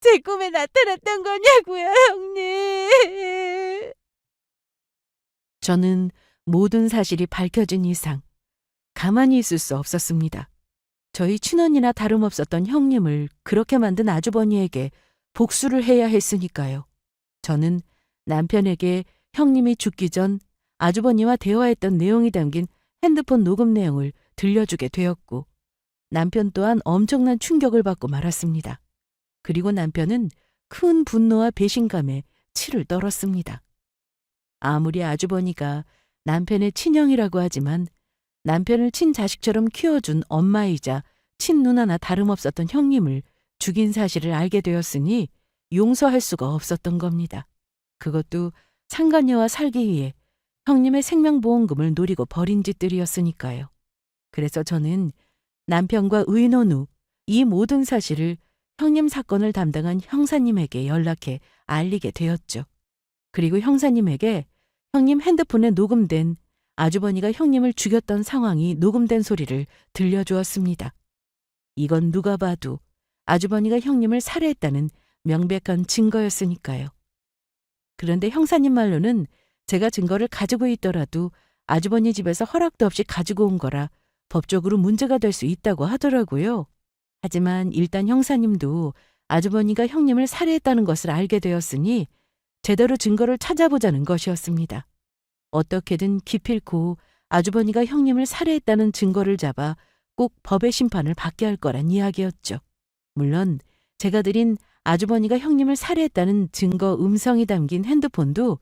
A: 제 꿈에 나타났던 거냐고요, 형님. 저는 모든 사실이 밝혀진 이상 가만히 있을 수 없었습니다. 저희 친언니나 다름없었던 형님을 그렇게 만든 아주버니에게 복수를 해야 했으니까요. 저는 남편에게 형님이 죽기 전 아주버니와 대화했던 내용이 담긴 핸드폰 녹음 내용을 들려주게 되었고 남편 또한 엄청난 충격을 받고 말았습니다. 그리고 남편은 큰 분노와 배신감에 치를 떨었습니다. 아무리 아주버니가 남편의 친형이라고 하지만 남편을 친자식처럼 키워준 엄마이자 친누나나 다름없었던 형님을 죽인 사실을 알게 되었으니 용서할 수가 없었던 겁니다. 그것도 상간녀와 살기 위해 형님의 생명보험금을 노리고 벌인 짓들이었으니까요. 그래서 저는 남편과 의논 후 이 모든 사실을 형님 사건을 담당한 형사님에게 연락해 알리게 되었죠. 그리고 형사님에게 형님 핸드폰에 녹음된 아주버니가 형님을 죽였던 상황이 녹음된 소리를 들려주었습니다. 이건 누가 봐도 아주버니가 형님을 살해했다는 명백한 증거였으니까요. 그런데 형사님 말로는 제가 증거를 가지고 있더라도 아주버니 집에서 허락도 없이 가지고 온 거라 법적으로 문제가 될 수 있다고 하더라고요. 하지만 일단 형사님도 아주버니가 형님을 살해했다는 것을 알게 되었으니 제대로 증거를 찾아보자는 것이었습니다. 어떻게든 기필코 아주버니가 형님을 살해했다는 증거를 잡아 꼭 법의 심판을 받게 할 거란 이야기였죠. 물론 제가 드린 아주버니가 형님을 살해했다는 증거 음성이 담긴 핸드폰도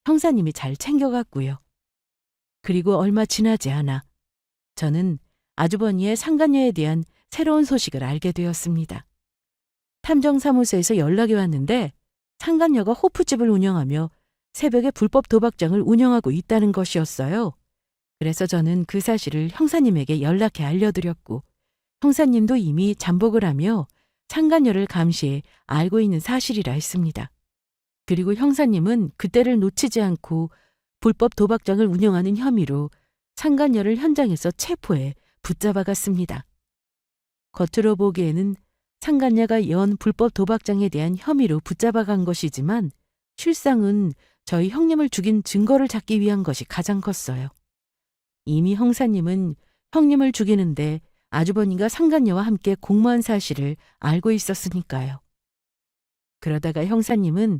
A: 형사님이 잘 챙겨갔고요. 그리고 얼마 지나지 않아 저는 아주버니의 상간녀에 대한 새로운 소식을 알게 되었습니다. 탐정사무소에서 연락이 왔는데 상간녀가 호프집을 운영하며 새벽에 불법 도박장을 운영하고 있다는 것이었어요. 그래서 저는 그 사실을 형사님에게 연락해 알려드렸고 형사님도 이미 잠복을 하며 상간녀를 감시해 알고 있는 사실이라 했습니다. 그리고 형사님은 그때를 놓치지 않고 불법 도박장을 운영하는 혐의로 상간녀를 현장에서 체포해 붙잡아갔습니다. 겉으로 보기에는 상간녀가 연 불법 도박장에 대한 혐의로 붙잡아간 것이지만 실상은 저희 형님을 죽인 증거를 찾기 위한 것이 가장 컸어요. 이미 형사님은 형님을 죽이는데 아주버니가 상간녀와 함께 공모한 사실을 알고 있었으니까요. 그러다가 형사님은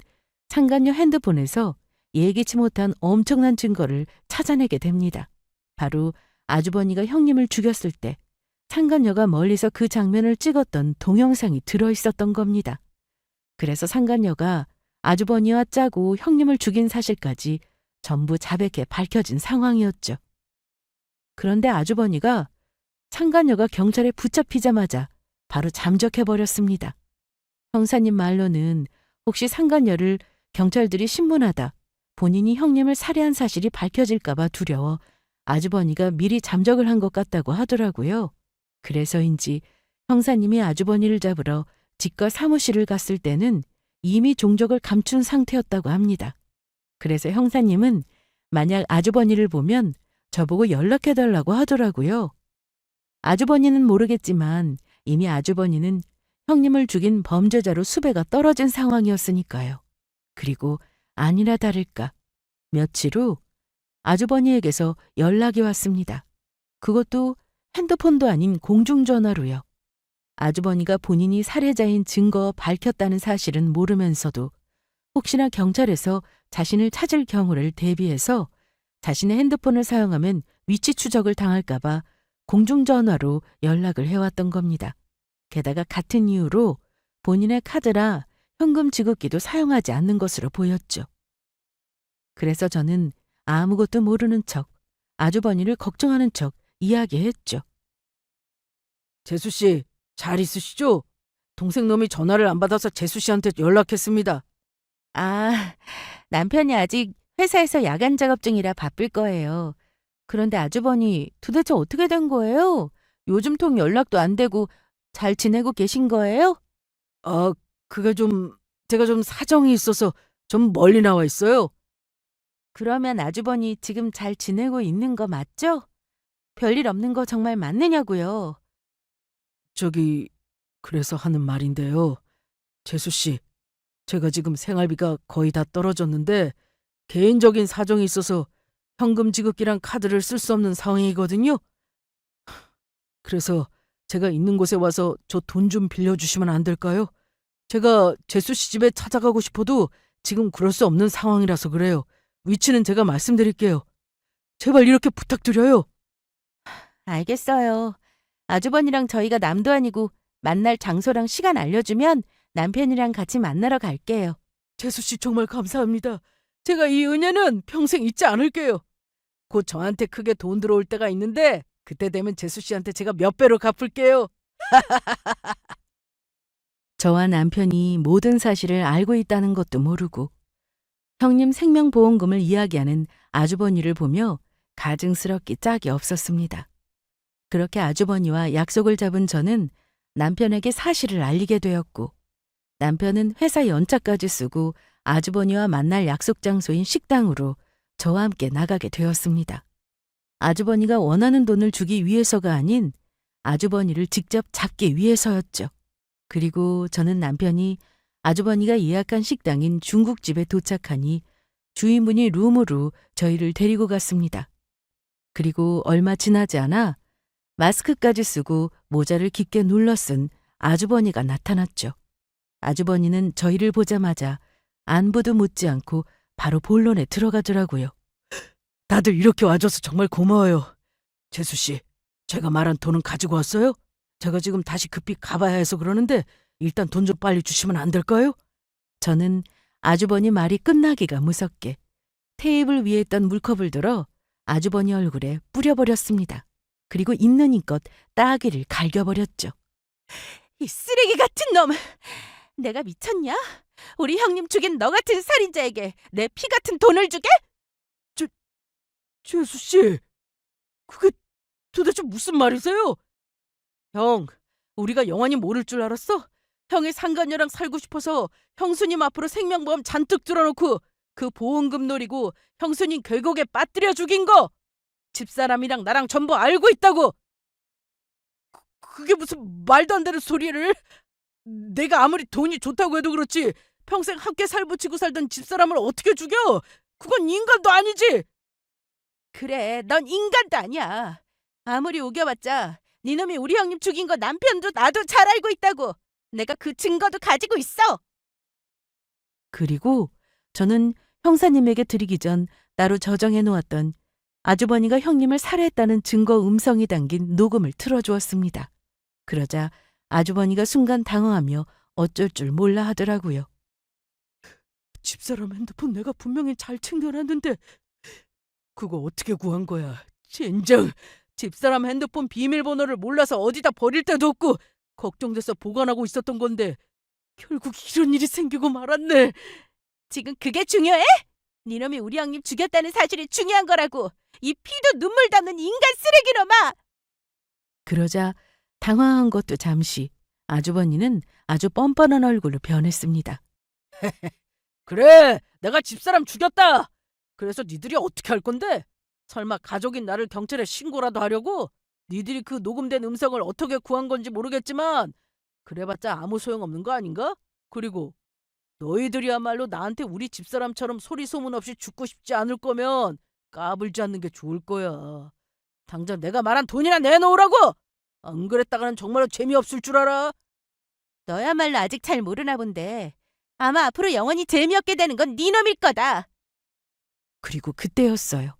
A: 상간녀 핸드폰에서 예기치 못한 엄청난 증거를 찾아내게 됩니다. 바로 아주버니가 형님을 죽였을 때 상간녀가 멀리서 그 장면을 찍었던 동영상이 들어있었던 겁니다. 그래서 상간녀가 아주버니와 짜고 형님을 죽인 사실까지 전부 자백해 밝혀진 상황이었죠. 그런데 아주버니가 상간녀가 경찰에 붙잡히자마자 바로 잠적해버렸습니다. 형사님 말로는 혹시 상간녀를 경찰들이 신문하다 본인이 형님을 살해한 사실이 밝혀질까봐 두려워 아주버니가 미리 잠적을 한 것 같다고 하더라고요. 그래서인지 형사님이 아주버니를 잡으러 집과 사무실을 갔을 때는 이미 종적을 감춘 상태였다고 합니다. 그래서 형사님은 만약 아주버니를 보면 저보고 연락해달라고 하더라고요. 아주버니는 모르겠지만 이미 아주버니는 형님을 죽인 범죄자로 수배가 떨어진 상황이었으니까요. 그리고 아니나 다를까 며칠 후 아주버니에게서 연락이 왔습니다. 그것도 핸드폰도 아닌 공중전화로요. 아주버니가 본인이 살해자인 증거 밝혔다는 사실은 모르면서도 혹시나 경찰에서 자신을 찾을 경우를 대비해서 자신의 핸드폰을 사용하면 위치 추적을 당할까봐 공중전화로 연락을 해왔던 겁니다. 게다가 같은 이유로 본인의 카드라 현금 지급기도 사용하지 않는 것으로 보였죠. 그래서 저는 아무것도 모르는 척, 아주버니를 걱정하는 척 이야기했죠.
B: 재수 씨, 잘 있으시죠? 동생 놈이 전화를 안 받아서 재수 씨한테 연락했습니다.
A: 아, 남편이 아직 회사에서 야간 작업 중이라 바쁠 거예요. 그런데 아주버니 도대체 어떻게 된 거예요? 요즘 통 연락도 안 되고 잘 지내고 계신 거예요?
B: 그게 제가 좀 사정이 있어서 좀 멀리 나와 있어요.
A: 그러면 아주버니 지금 잘 지내고 있는 거 맞죠? 별일 없는 거 정말 맞느냐고요.
B: 그래서 하는 말인데요. 재수 씨, 제가 지금 생활비가 거의 다 떨어졌는데 개인적인 사정이 있어서 현금 지급기랑 카드를 쓸 수 없는 상황이거든요. 그래서 제가 있는 곳에 와서 저 돈 좀 빌려주시면 안 될까요? 제가 재수 씨 집에 찾아가고 싶어도 지금 그럴 수 없는 상황이라서 그래요. 위치는 제가 말씀드릴게요. 제발 이렇게 부탁드려요.
A: 알겠어요. 아주버니랑 저희가 남도 아니고 만날 장소랑 시간 알려주면 남편이랑 같이 만나러 갈게요.
B: 재수 씨 정말 감사합니다. 제가 이 은혜는 평생 잊지 않을게요. 곧 저한테 크게 돈 들어올 때가 있는데 그때 되면 재수 씨한테 제가 몇 배로 갚을게요.
A: 저와 남편이 모든 사실을 알고 있다는 것도 모르고 형님 생명보험금을 이야기하는 아주버니를 보며 가증스럽기 짝이 없었습니다. 그렇게 아주버니와 약속을 잡은 저는 남편에게 사실을 알리게 되었고 남편은 회사 연차까지 쓰고 아주버니와 만날 약속 장소인 식당으로 저와 함께 나가게 되었습니다. 아주버니가 원하는 돈을 주기 위해서가 아닌 아주버니를 직접 잡기 위해서였죠. 그리고 저는 남편이 아주버니가 예약한 식당인 중국집에 도착하니 주인분이 룸으로 저희를 데리고 갔습니다. 그리고 얼마 지나지 않아 마스크까지 쓰고 모자를 깊게 눌러 쓴 아주버니가 나타났죠. 아주버니는 저희를 보자마자 안부도 묻지 않고 바로 본론에 들어가더라고요.
B: 다들 이렇게 와줘서 정말 고마워요. 재수 씨, 제가 말한 돈은 가지고 왔어요? 제가 지금 다시 급히 가봐야 해서 그러는데 일단 돈 좀 빨리 주시면 안 될까요?
A: 저는 아주버니 말이 끝나기가 무섭게 테이블 위에 있던 물컵을 들어 아주버니 얼굴에 뿌려버렸습니다. 그리고 있는 힘껏 따귀를 갈겨버렸죠.
C: 이 쓰레기 같은 놈! 내가 미쳤냐? 우리 형님 죽인 너 같은 살인자에게 내 피 같은 돈을 주게?
B: 재수 씨, 그게 도대체 무슨 말이세요? 형, 우리가 영원히 모를 줄 알았어? 형이 상간녀랑 살고 싶어서 형수님 앞으로 생명보험 잔뜩 들어놓고 그 보험금 노리고 형수님 결국에 빠뜨려 죽인 거! 집사람이랑 나랑 전부 알고 있다고! 그게 무슨 말도 안 되는 소리를? 내가 아무리 돈이 좋다고 해도 그렇지 평생 함께 살붙이고 살던 집사람을 어떻게 죽여? 그건 인간도 아니지!
C: 그래, 넌 인간도 아니야. 아무리 우겨봤자 네 놈이 우리 형님 죽인 거 남편도 나도 잘 알고 있다고. 내가 그 증거도 가지고 있어.
A: 그리고 저는 형사님에게 드리기 전 따로 저장해 놓았던 아주버니가 형님을 살해했다는 증거 음성이 담긴 녹음을 틀어주었습니다. 그러자 아주버니가 순간 당황하며 어쩔 줄 몰라 하더라고요.
B: 집사람 핸드폰 내가 분명히 잘 챙겨놨는데 그거 어떻게 구한 거야? 젠장! 집사람 핸드폰 비밀번호를 몰라서 어디다 버릴 데도 없고 걱정돼서 보관하고 있었던 건데 결국 이런 일이 생기고 말았네.
C: 지금 그게 중요해? 네 놈이 우리 형님 죽였다는 사실이 중요한 거라고. 이 피도 눈물 담는 인간 쓰레기놈아!
A: 그러자 당황한 것도 잠시 아주버니는 아주 뻔뻔한 얼굴로 변했습니다.
B: 그래, 내가 집사람 죽였다. 그래서 니들이 어떻게 할 건데? 설마 가족인 나를 경찰에 신고라도 하려고? 니들이 그 녹음된 음성을 어떻게 구한 건지 모르겠지만 그래봤자 아무 소용없는 거 아닌가? 그리고 너희들이야말로 나한테 우리 집사람처럼 소리 소문 없이 죽고 싶지 않을 거면 까불지 않는 게 좋을 거야. 당장 내가 말한 돈이나 내놓으라고! 안 그랬다가는 정말로 재미없을 줄 알아.
C: 너야말로 아직 잘 모르나 본데 아마 앞으로 영원히 재미없게 되는 건 네 놈일 거다.
A: 그리고 그때였어요.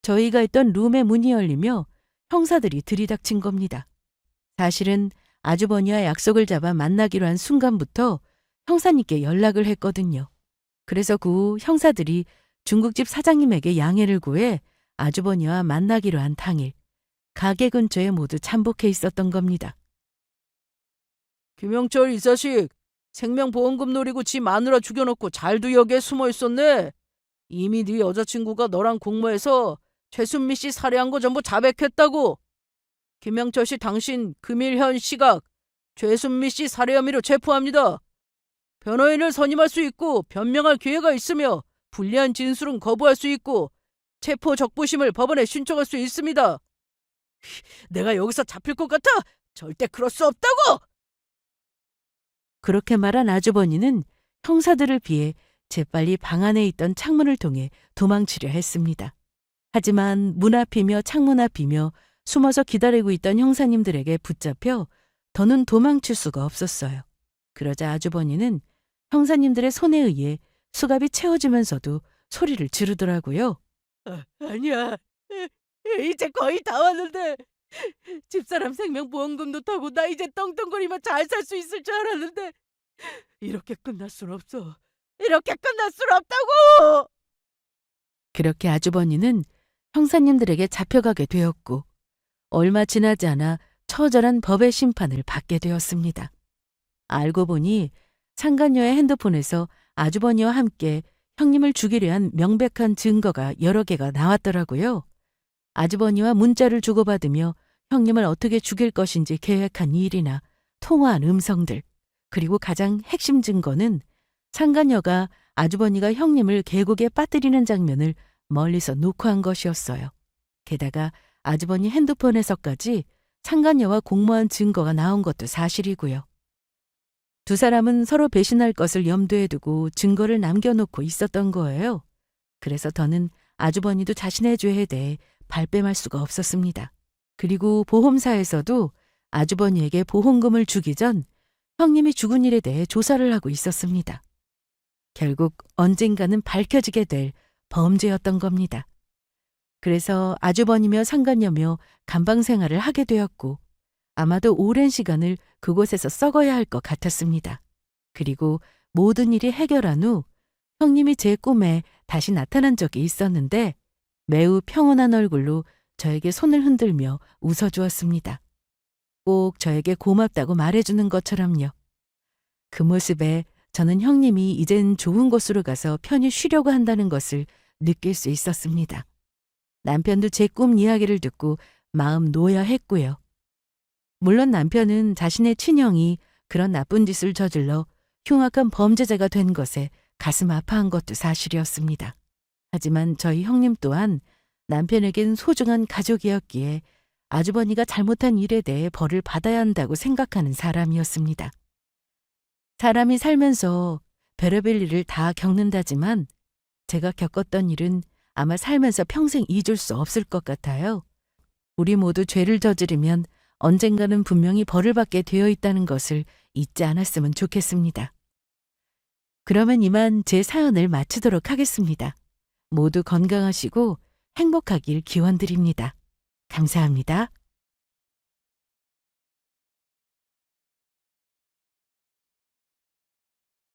A: 저희가 있던 룸의 문이 열리며 형사들이 들이닥친 겁니다. 사실은 아주버니와 약속을 잡아 만나기로 한 순간부터 형사님께 연락을 했거든요. 그래서 그 후 형사들이 중국집 사장님에게 양해를 구해 아주버니와 만나기로 한 당일 가게 근처에 모두 잠복해 있었던 겁니다.
B: 김영철 이 자식 생명보험금 노리고 지 마누라 죽여놓고 잘도 여기에 숨어 있었네. 이미 네 여자친구가 너랑 공모해서 최순미 씨 살해한 거 전부 자백했다고. 김영철 씨 당신 금일 현 시각 최순미 씨 살해 혐의로 체포합니다. 변호인을 선임할 수 있고 변명할 기회가 있으며 불리한 진술은 거부할 수 있고 체포 적부심을 법원에 신청할 수 있습니다. 내가 여기서 잡힐 것 같아? 절대 그럴 수 없다고!
A: 그렇게 말한 아주버니는 형사들을 피해 재빨리 방 안에 있던 창문을 통해 도망치려 했습니다. 하지만 문 앞이며 창문 앞이며 숨어서 기다리고 있던 형사님들에게 붙잡혀 더는 도망칠 수가 없었어요. 그러자 아주버니는 형사님들의 손에 의해 수갑이 채워지면서도 소리를 지르더라고요.
B: 아니야. 이제 거의 다 왔는데. 집사람 생명보험금도 타고 나 이제 떵떵거리며 잘 살 수 있을 줄 알았는데 이렇게 끝날 순 없어. 이렇게 끝날 순 없다고!
A: 그렇게 아주버니는 형사님들에게 잡혀가게 되었고 얼마 지나지 않아 처절한 법의 심판을 받게 되었습니다. 알고 보니 상간녀의 핸드폰에서 아주버니와 함께 형님을 죽이려 한 명백한 증거가 여러 개가 나왔더라고요. 아주버니와 문자를 주고받으며 형님을 어떻게 죽일 것인지 계획한 일이나 통화한 음성들, 그리고 가장 핵심 증거는 상간녀가 아주버니가 형님을 계곡에 빠뜨리는 장면을 멀리서 녹화한 것이었어요. 게다가 아주버니 핸드폰에서까지 상간녀와 공모한 증거가 나온 것도 사실이고요. 두 사람은 서로 배신할 것을 염두에 두고 증거를 남겨놓고 있었던 거예요. 그래서 더는 아주버니도 자신의 죄에 대해 발뺌할 수가 없었습니다. 그리고 보험사에서도 아주버니에게 보험금을 주기 전 형님이 죽은 일에 대해 조사를 하고 있었습니다. 결국 언젠가는 밝혀지게 될 범죄였던 겁니다. 그래서 아주버니며 상간녀며 감방 생활을 하게 되었고 아마도 오랜 시간을 그곳에서 썩어야 할 것 같았습니다. 그리고 모든 일이 해결한 후 형님이 제 꿈에 다시 나타난 적이 있었는데 매우 평온한 얼굴로 저에게 손을 흔들며 웃어주었습니다. 꼭 저에게 고맙다고 말해주는 것처럼요. 그 모습에 저는 형님이 이젠 좋은 곳으로 가서 편히 쉬려고 한다는 것을 느낄 수 있었습니다. 남편도 제 꿈 이야기를 듣고 마음 놓여했고요. 물론 남편은 자신의 친형이 그런 나쁜 짓을 저질러 흉악한 범죄자가 된 것에 가슴 아파한 것도 사실이었습니다. 하지만 저희 형님 또한 남편에겐 소중한 가족이었기에 아주버니가 잘못한 일에 대해 벌을 받아야 한다고 생각하는 사람이었습니다. 사람이 살면서 별의별 일을 다 겪는다지만 제가 겪었던 일은 아마 살면서 평생 잊을 수 없을 것 같아요. 우리 모두 죄를 저지르면 언젠가는 분명히 벌을 받게 되어 있다는 것을 잊지 않았으면 좋겠습니다. 그러면 이만 제 사연을 마치도록 하겠습니다. 모두 건강하시고 행복하길 기원드립니다. 감사합니다.